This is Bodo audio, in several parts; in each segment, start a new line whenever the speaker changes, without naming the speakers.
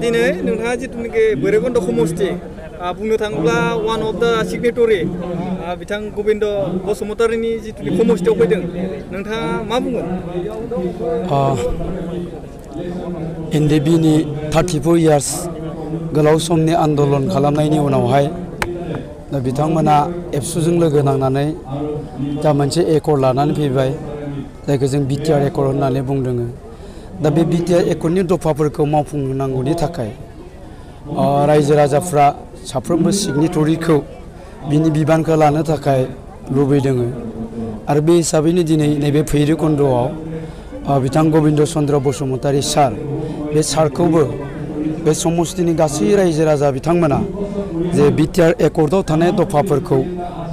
दिनै नोंथाङा जिथुनाखि भैरबकुन्द समष्टि बुंनो थाङोब्ला वान अफ दा सिगनेटरि बिथां गबिन्द बसुमतारीनि जिथुनाखि समष्टियाव फैदों नोंथाङा मा बुंगोन?
एनडिबिनि 34 इयार्स गोलाव समनि आन्दलन खालामनायनि उनावहाय दा बिथांमोना एबसुजों लोगो नांनानै जा मोनसे एकर्ड लानानै फैबाय जायखौ जों बिटिआर एकर्ड होननानै बुंदों। दा बे बिटिआर एकर्डनि दफाफोरखौ मावफुंनांगौनि थाखाय रायजो राजाफ्रा साफ्रोमबो सिगनेटरिखौ बिनि बिबानखौ लानो थाखाय लुबैदों आरो बे हिसाबैनो दिनै नैबे भैरबकुन्दआव बिथां गबिन्द चन्द्र बसुमतारी सार बे सारखौबो बे समष्टिनि गासै रायजो राजा बिथांमोना जे बिटिआर एकर्डआव थानाय दफाफोरखौ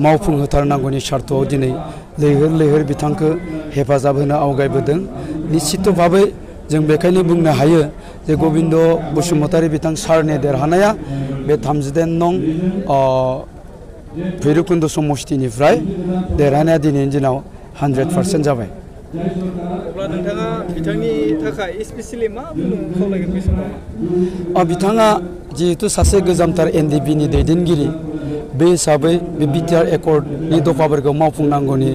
मावफुंहोथारनांगौनि सार्थआव दिनै लैहोर लैहोर बिथांखौ हेफाजाब होनो आवगायबोदों। निश्चित भाबै जों बेखायनो बुंनो हायो जे गबिन्द बसुमतारी बिथां सारनि देरहानाया बे 38 नं भैरबकुन्द समष्टिनिफ्राय देरहानाया दिनैनि दिनाव 100% जाबाय।
अब्ला नोंथाङा बिथांनि थाखाय स्पेसियेलि मा बुंनो खावलायगोन बे समाव?
बिथाङा जिहेतु सासे गोजामथार एनडिबिनि दैदेनगिरि बे हिसाबै बे बिटिआर एकर्डनि दफाफोरखौ मावफुंनांगौनि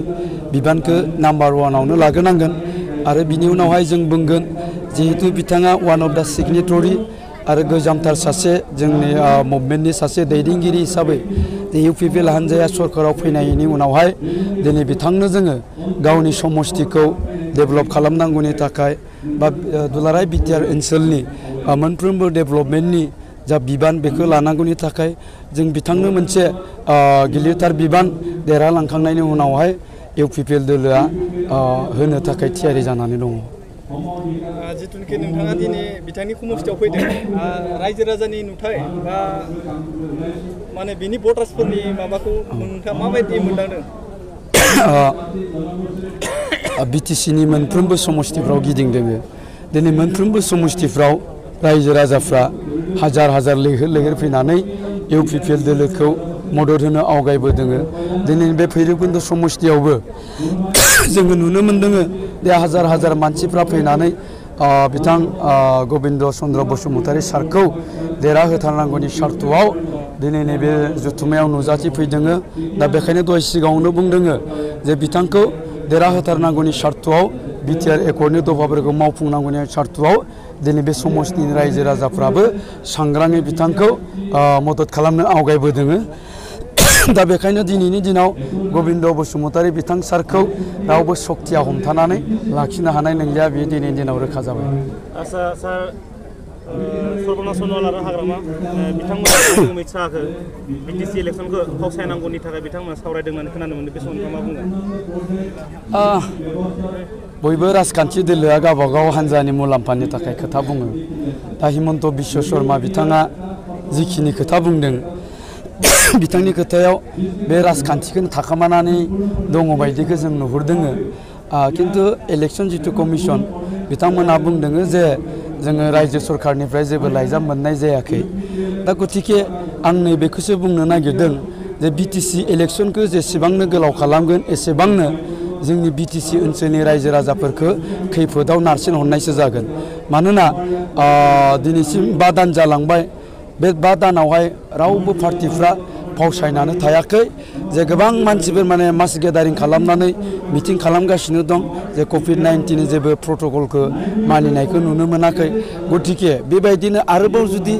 बिबानखौ नाम्बार 1आवनो लाग्रोनांगोन आरो बिनि उनावहाय जों बुंगोन जिहेतु बिथाङा वान अफ दा सिगनेटरि आरो गोजामथार सासे जोंनि मुभमेन्टनि सासे दैदेनगिरि हिसाबै इउपिपिएल हानजाया सरकाराव फैनायनि उनावहाय दिनै बिथांनो जोङो गावनि समष्टिखौ डेभेलप खालामनांगौनि थाखाय बा दुलाराय बिटिआर ओनसोलनि मोनफ्रोमबो डेभेलपमेन्टनि जा बिबान बेखौ लानांगौनि थाखाय जों बिथांनो मोनसे गिलिरथार बिबान देरहालांखांनायनि उनावहाय इउपिपिएल दोलोआ होनो थाखाय थियारि जानानै दङ।
जिथुनाखि नोंथाङा दिनै बिथांनि समष्टियाव फैदों रायजो राजानि नुथाय बा माने बिनि भटार्सफोरनि माबाखौ नोंथाङा माबायदि मोनदांदों?
बिटिसिनि मोनफ्रोमबो समष्टिफ्राव गिदिंदों। दिनै मोनफ्रोमबो समष्टिफ्राव रायजो राजाफ्रा हाजार हाजार लैहोर लैहोर फैनानै इउपिपिएल दोलोखौ मदद होनो आवगायबोदों। दिनै बे भैरबकुन्द समष्टियावबो जोङो नुनो मोन्दों जे हाजार हाजार मानसिफ्रा फैनानै बिथां गबिन्द चन्द्र बसुमतारी सारखौ देरहाहोथारनांगौनि सार्थआव दिनै नैबे जथुम्मायाव नुजाथिफैदों। दा बेखायनो दहाय सिगाङावनो बुंदों जे बिथांखौ देरहाहोथारनांगौनि सार्थआव बिटिआर एकर्डनि दफाफोरखौ मावफुंनांगौनि सार्थआव दिनै बे समष्टिनि रायजो राजाफ्राबो सांग्राङै बिथांखौ मदद खालामनो आवगायबोदों। दा बेखायनो दिनैनि दिनाव गबिन्द बसुमतारी बिथां सारखौ रावबो सक्तिया हमथानानै लाखिनो हानाय नंलिया बे दिनैनि दिनाव रोखा जाबाय।
आसा सार सर्बना सनवाल आरो हाग्रामा बिथांमोना अमित शाहखौ बिटिसि इलेक्सनखौ फावसायनांगौनि थाखाय बिथांमोना सावरायदों होननानै खोनानो मोनदों। बे समाव मा बुंगोन?
बयबो राजखान्थि दोलोआ गावबागाव हान्जानि मुलाम्फानि थाखाय खोथा बुङो। दा हिमन्त बिश्व शर्मा बिथाङा जिखिनि खोथा बुंदों बिथांनि खोथायाव बे राजखान्थिखौनो थाखोमानानै दङ बायदिखौ जों नुहुरदों। खिन्थु इलेक्सन जिथु कमिसन बिथांमोना बुंदों जे जोङो रायजो सरकारनिफ्राय जेबो लाइजाम मोननाय जायाखै। दा गतिके आं नैबेखौसो बुंनो नागिरदों जे बिटिसि इलेक्सनखौ जेसेबांनो गोलाव खालामगोन एसेबांनो जोंनि बिटिसि ओनसोलनि रायजो राजाफोरखौ खैफोदाव नारसिनहरनायसो जागोन। मानोना दिनैसिम 5 दान जालांबाय। बे 5 दानावहाय रावबो पार्टिफ्रा फावसायनानै थायाखै जे गोबां मानसिफोर माने मास गेदारिं खालामनानै मिटिं खालामगासिनो दं जे कभिड-19नि जेबो प्रट'कलखौ मानिनायखौ नुनो मोनाखै। गतिके बेबायदिनो आरोबाव जुदि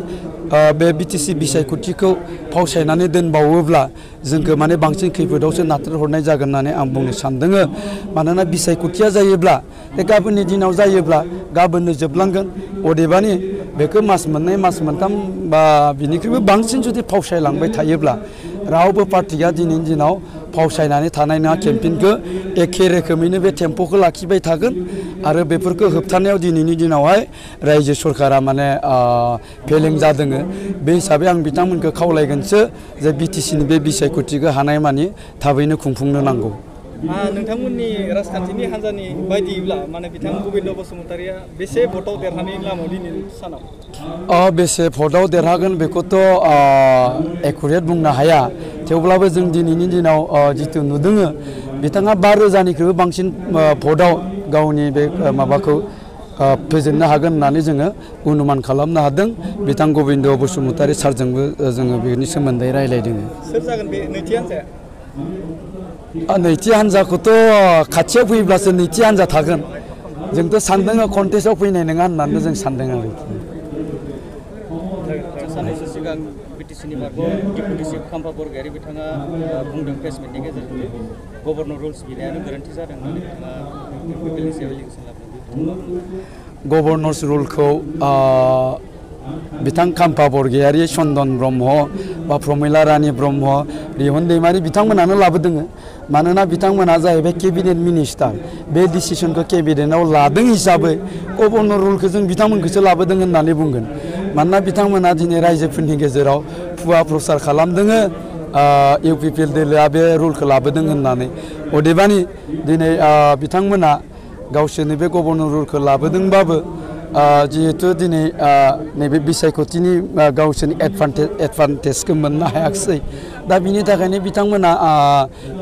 बे बिटिसि बिसायख'थिखौ फावसायनानै दोनबावोब्ला जोंखौ माने बांसिन खैफोदावसो नारसिनहरनाय जागोन होननानै आं बुंनो सानदों। मानोना बिसायख'थिया जायोब्ला बे गाबोननि दिनाव जायोब्ला गाबोननो जोबलांगोन। अदेबानि बेखौ मास मोननै मास मोनथाम बा बिनिख्रुइबो बांसिन जुदि फावसायलांबाय थायोब्ला रावबो पार्टिया दिनैनि दिनाव फावसायनानै थानाय नङा। केम्पेइनखौ एखे रोखोमैनो बे टेम्प'खौ लाखिबाय थागोन आरो बेफोरखौ होबथानायाव दिनैनि दिनावहाय रायजो सरकारा माने फेलें जादों। बे हिसाबै आं बिथांमोनखौ खावलायगोनसो जे बिटिसिनि बे बिसायख'थिखौ हानायमानि थाबैनो खुंफुंनो नांगौ।
नोंथांमोननि राजखान्थिनि हान्जानि बायदिब्ला माने बिथां गबिन्द बसुमतारीया बेसे भटआव देरहानायनि लामायाव दिनैनि सानाव?
बेसे भटआव देरहागोन बेखौथ' एकुरेट बुंनो हाया। थेवब्लाबो जों दिनैनि दिनाव जितु नुदों बिथाङा 5,000निख्रुइबो बांसिन भटआव गावनि बे माबाखौ फेजेननो हागोन होननानै जोङो अनुमान खालामनो हादों बिथां गबिन्द बसुमतारी सारजोंबो जोङो बेनि सोमोन्दै रायलायदों।
सोर जागोन बे नैथि हान्जाया?
नैथि हान्जाखौथ' खाथियाव फैब्लासो नैथि हान्जा थागोन। जोंथ' सानदों कन्टेस्टआव फैनाय नङा होननानै जों सानदों आरोखि।
साननैसो सिगां बिटिसिनि बारग' डिपुटि चिफ खाम्फा बरगयारि बिथाङा बुंदों प्रेसमिटनि गेजेरजों गभर्नर रुल्स बिनायानो गोरोन्थि जादों होननानै बिथाङा पिपिएलनि सायाव एलिगेसन लाबोदों।
गभर्नर्स रुलखौ बिथां खाम्फा बरगयारि, चन्दन ब्रह्म बा प्रमिला रानी ब्रह्म, रिहन दैमारी बिथांमोनानो लाबोदों। मानोना बिथांमोना जाहैबाय केबिनेट मिनिस्टार। बे डिसिसनखौ केबिनेटआव लादों हिसाबै गभर्नर रुलखौ जों बिथांमोनखौसो लाबोदों होननानै बुंगोन। मानोना बिथांमोना दिनै रायजोफोरनि गेजेराव भुवा प्रचार खालामदों इउपिपिएल दोलोआ बे रुलखौ लाबोदों होननानै। अदेबानि दिनै बिथांमोना गावसोरनि बे गभर्नर रुलखौ लाबोदोंबाबो जिहेतु दिनै नैबे बिसायख'थिनि गावसोरनि एडभान्टेजखौ मोननो हायाखिसै। दा बिनि थाखायनो बिथांमोना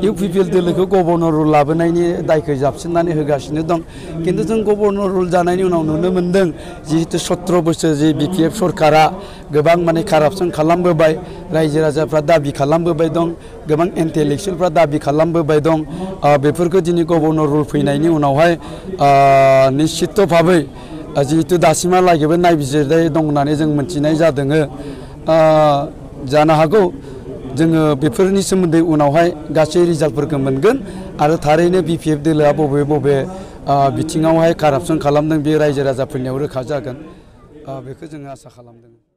इउपिपिएल दोलोखौ गभर्नर रुल लाबोनायनि दायखौ जाबसिननानै होगासिनो दं। खिन्थु जों गभर्नर रुल जानायनि उनाव नुनो मोन्दों जिहेतु 17 बोसोर जे बिपिएफ सरकारा गोबां माने कारापसन खालामबोबाय, रायजो राजाफ्रा दाबि खालामबोबाय दं, गोबां एन्टि इलेक्सनफ्रा दाबि खालामबोबाय दं। बेफोरखौ दिनै गभर्नर रुल फैनायनि उनावहाय निश्चित भाबै जिहेतु दासिमहालागैबो नायबिजिरनाय दं होननानै जों मिथिनाय जादों। जानो हागौ जोङो बेफोरनि सोमोन्दै उनावहाय गासै रिजाल्टफोरखौ मोनगोन आरो थारैनो बिपिएफ दोलोआ बबे बिथिङावहाय कारापसन खालामदों बे रायजो राजाफोरनियाव रोखा जागोन। बेखौ जोङो आसा खालामदों।